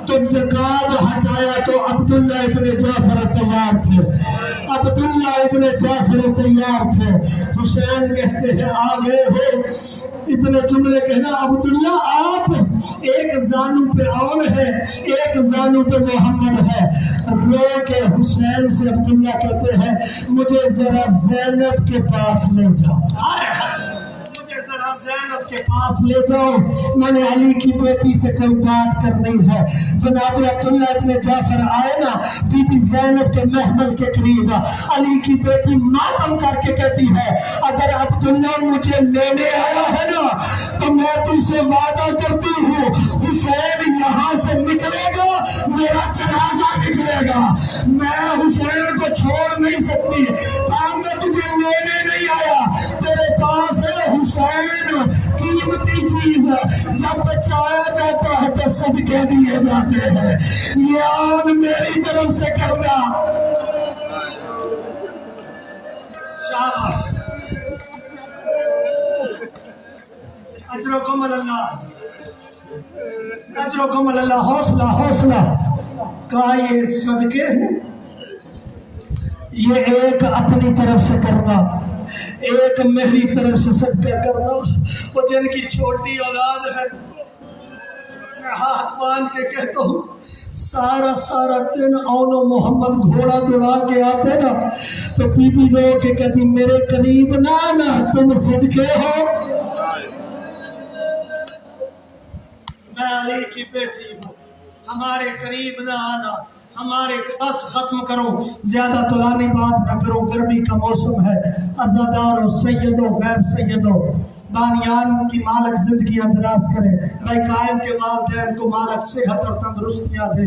تو نقاب ہٹایا تو عبداللہ ابن جعفر تیار تھے عبداللہ ابن جعفر تیار تھے حسین کہتے ہیں آگے ہو اتنے جملے کہنا عبداللہ آپ ایک زانو پہ اون ہے ایک زانو پہ محمد ہے رو کے حسین سے عبداللہ کہتے ہیں مجھے ذرا زینب کے پاس لے جاؤ
زینب کے
پاس لے جاؤ میں نے علی کی بیٹی سے کوئی بات کرنی ہے جناب عبداللہ ابن جعفر آئے نا بی بی زینب کے محمل کے قریب علی کی بیٹی ماتم کر کے کہتی ہے اگر عبداللہ مجھے لینے آیا ہے نا تو میں تجھ سے وعدہ کرتی ہوں حسین یہاں سے نکلے گا میرا جنازہ نکلے گا میں حسین کو چھوڑ نہیں سکتی میں تجھے لینے نہیں آیا تیرے پاس ہے حسین قیمتی چیز ہے جب بچایا جاتا ہے تو صدقے دیے جاتے ہیں یہ آن میری طرف سے کرنا
شاباش اجرکم اللہ
حوصلہ
کہا یہ صدقے ہیں
یہ ایک اپنی طرف سے کرنا ایک میری طرف سے صدقہ کرنا
وہ جن کی چھوٹی اولاد ہے میں ہاتھ باندھ کے کہتا ہوں سارا دن اونو محمد گھوڑا دوڑا کے آتے نا تو بی بی رو کے کہتی میرے قریب نہ آنا تم صدقے ہو میں علی کی بیٹی ہوں ہمارے قریب نہ آنا ہمارے بس ختم کرو زیادہ طولانی بات نہ کرو گرمی کا موسم ہے عزادارو سیدو غیر سیدو بانیان کی مالک زندگیاں دراز کرے بھائی قائم کے والدین کو مالک صحت اور تندرستیاں دے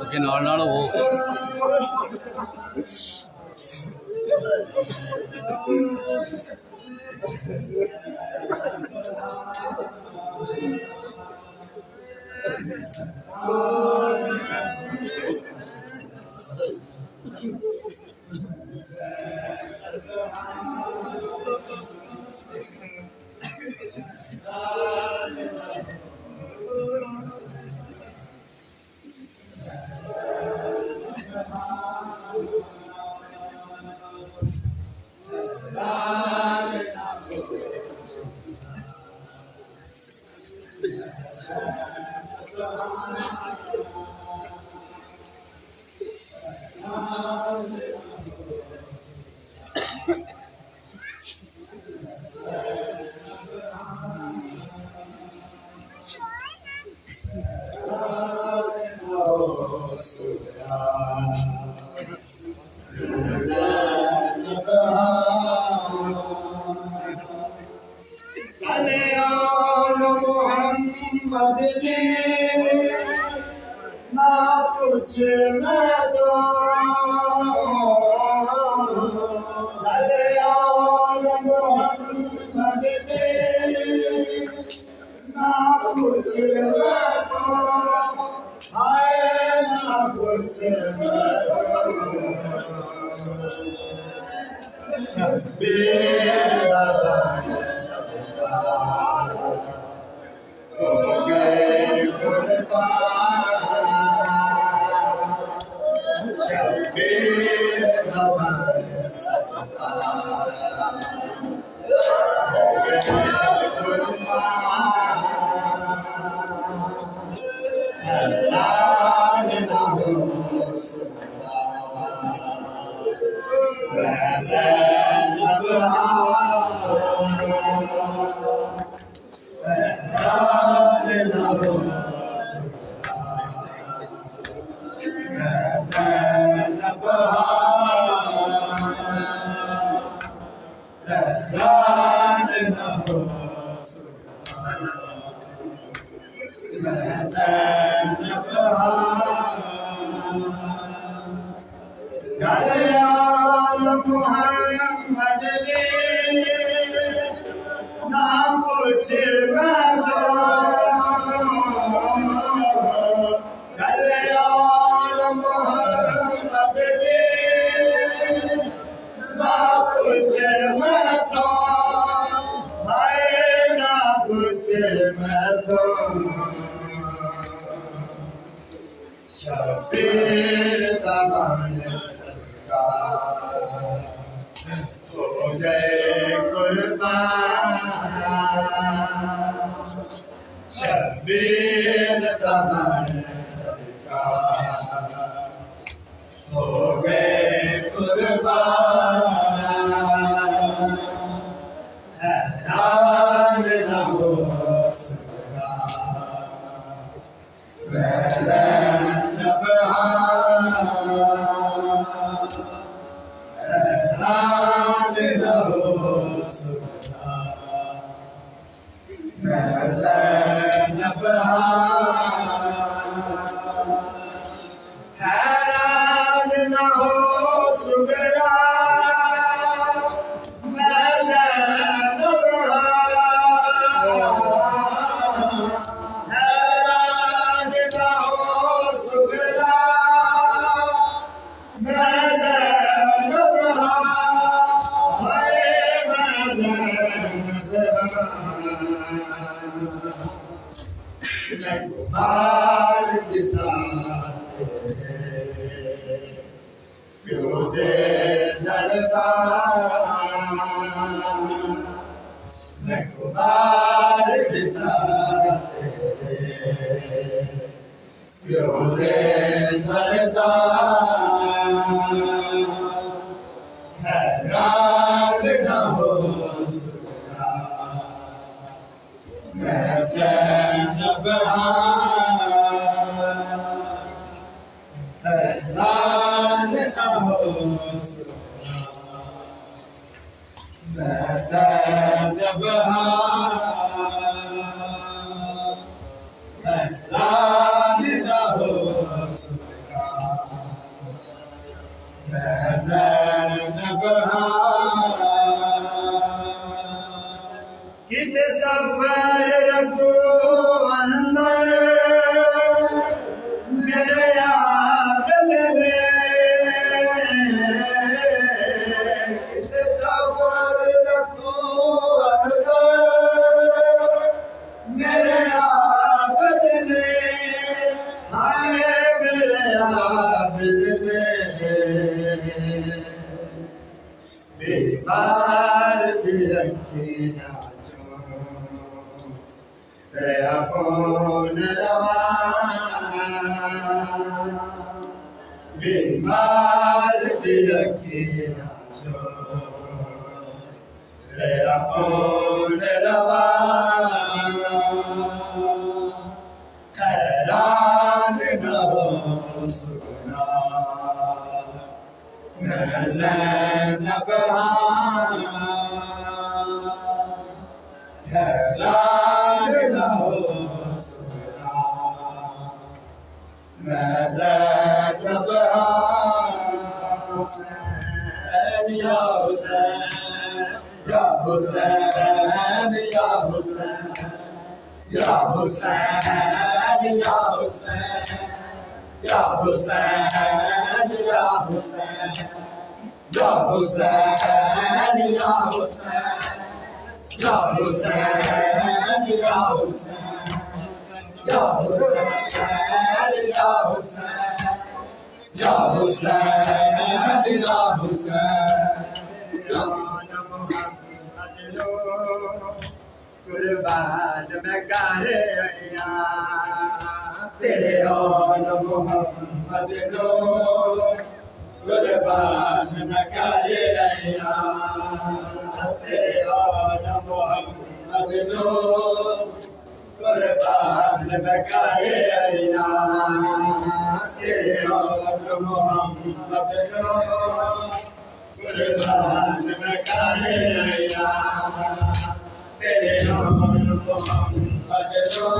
ਅੱਗੇ ਨਾਲ ਉਹ
Bye.
بار دیتا پیو دے دردا میں بار دیتا پیو دے دردا حیران نہ ہو سکا میں زینب حیران نہ ہو سکا میں زینب حیران نہ ہو سکا میں زینب کت سفر کو اندر میرے یاد میں کت سفر کو اندر میرے یاد میں ہائے میرے یاد میں بیمار بھی رکھی نہ اپون روان بیمار بھی رکھی اپون روان حیران نہ ہو سکنا میں زینب حیران نہ ہو سکنا میں زینب حسین یا حسین یا حسین یا حسین یا حسین یا حسین یا حسین یا حسین یا حسین یا حسین یا حسین یا حسین یا حسین یا حسین یا حسین یا حسین جان محمد لو قربان میں کریا تیرے آن محمد لو قربان میں کریا تیرے آن محمد لو قربان میں کریا تیرے آن محمد لو قربان میں کریا تیرے آن محمد لو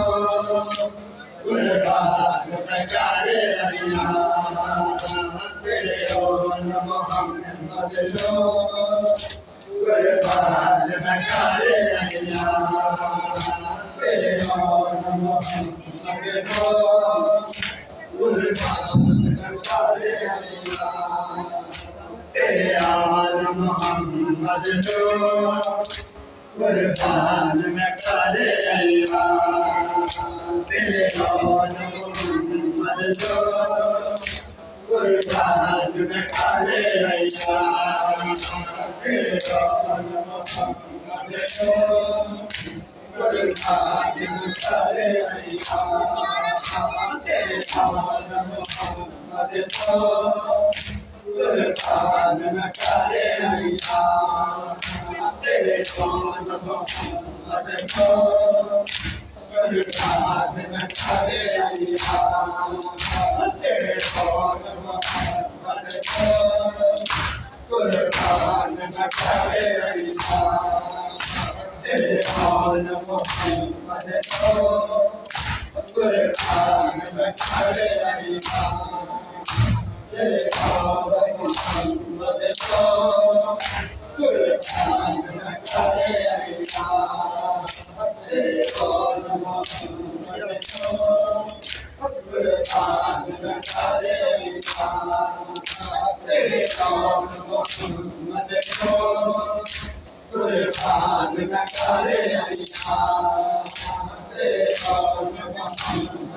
قربان میں کریا تیرے آن محمد لو قربان میں کریا تیرے آن محمد لو قربان میں کریا تیرے آن محمد لو قربان میں کریا تیرے آن محمد لو قربان میں کریا تیرے آن محمد لو قربان میں کریا تیرے آن محمد لو قربان میں کریا تیرے آن محمد لو قربان میں کریا تیرے آن محمد لو قربان میں کریا تیرے آن محمد لو قربان میں کریا تیرے آن محمد لو قربان میں کریا تیرے آن محمد لو قربان میں کریا تیرے آن محمد لو قربان میں کریا تیرے آن محمد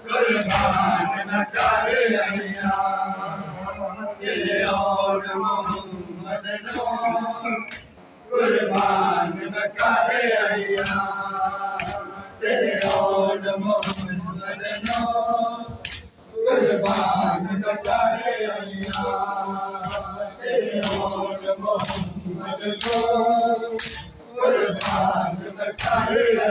قربان نہ کر ایا تیرے اور محمد نو قربان نہ کر ایا تیرے اور محمد نو قربان نہ کر ایا تیرے اور محمد نو قربان نہ کر ایا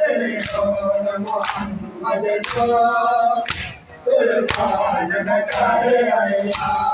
تیرے اور محمد نو قربان نہ کر ایا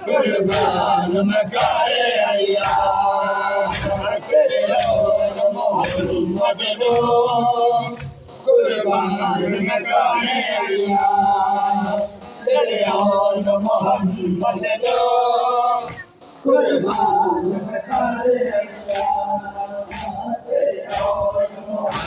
قربان مکارے اللہ تیرے اور محمد رو قربان مکارے اللہ تیرے اور محمد رو قربان مکارے اللہ تیرے اور محمد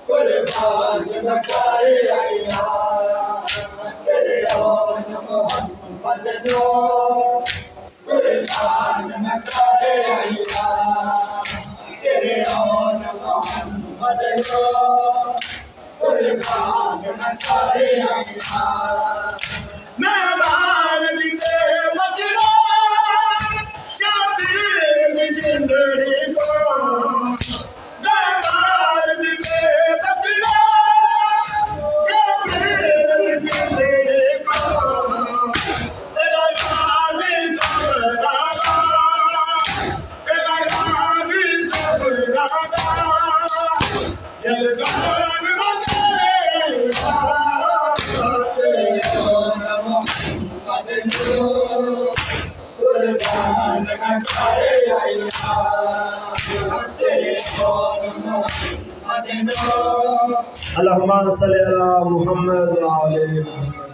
قربان مکارے اللہ تیرے اور محمد قربان مکارے
اللهم صل على محمد وعلى محمد.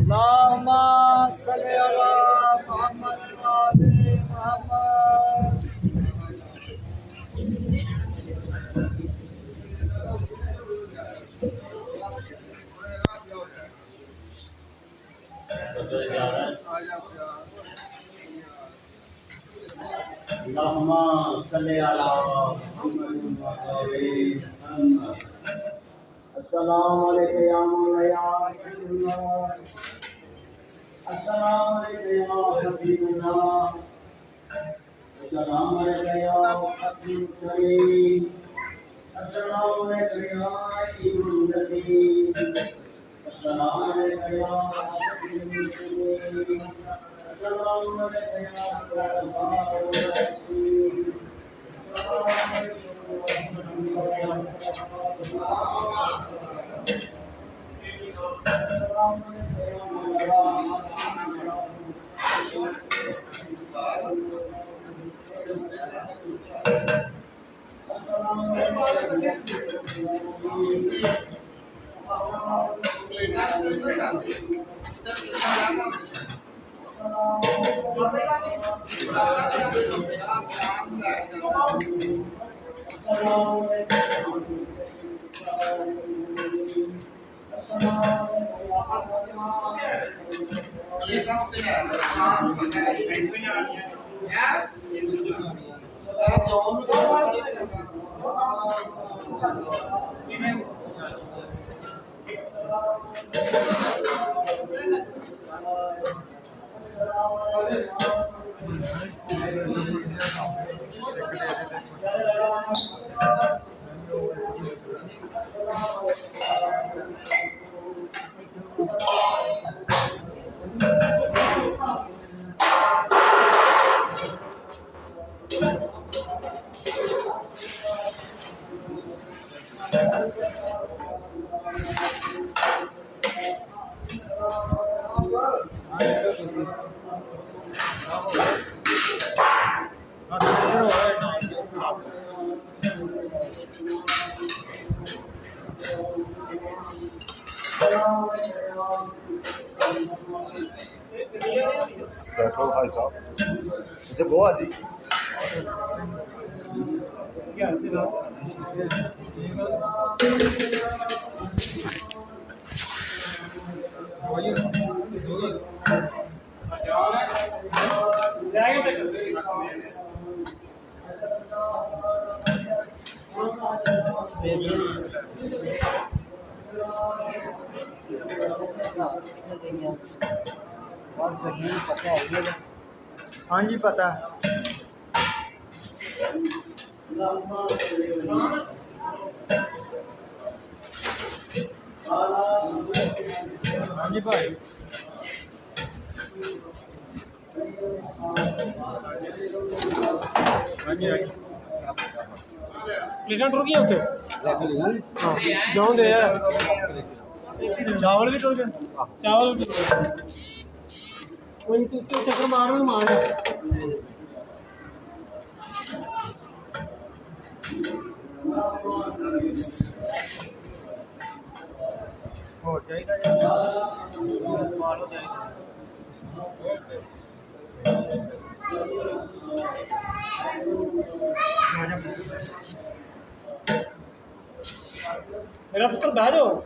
اللهم صل على محمد وعلى محمد.
اللهم صل على محمد وعلى محمد. السلام علیکم یا مولا یا رسول اللہ. السلام علیکم یا حبیب اللہ. السلام علیکم یا حبیب کریم. السلام علیکم یا عید النبی. السلام علیکم یا حبیب کریم. السلام علیکم یا رحمت الرحیم. السلام علیکم
بیٹھو بھائی صاحب مجھے بہت جی
ہاں جی پتہ ہے ہاں جی بھائی
پلیٹاں ٹر گیا اتنے جاؤ دے چاول بھی ٹر گئے چاول بھی ٹر گئے کوئی چکر مار
ہو جائے گا
میرا پتر بہ جاؤ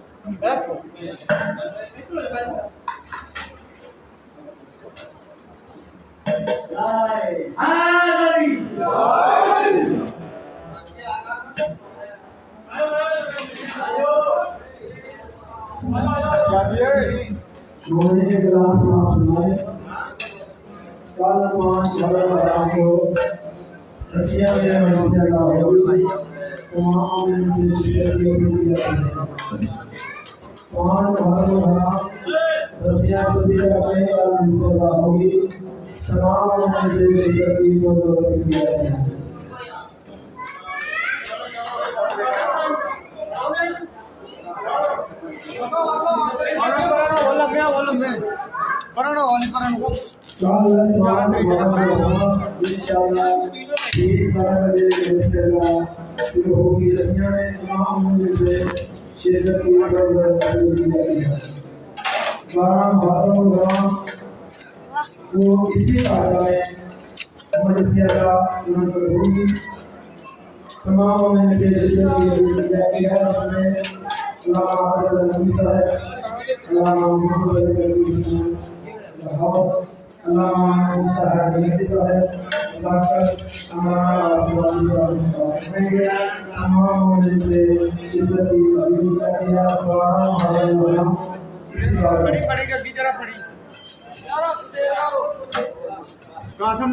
رونے کے گلاس معاف فرمائے کل 5 رمضان کو رسیہ میں مجلس ادا ہوئی تمام میں سے شکر کی اپیل جاتی ہے 5 رمضان رسیہ صدی میں مجلس ادا ہوگی تمام میں سے شکر کی ضرورت کی جاتی ہے اسی بارے میں مجلس ادا منعقد ہوگی تمام میں سے شکر کی جاتی ہے اس میں علامہ حضرت نبی صاحب علامہ محمد علی صاحب علامہ صاحب مہدی صاحب ذاکر علامہ صاحب تمام میں سے شکر کی اپیل کرتی ہے اسی بارے میں
پڑھی گی ذرا پڑھی قاسم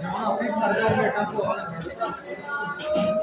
جہاں آپ ہی مر جاؤ بیٹا تو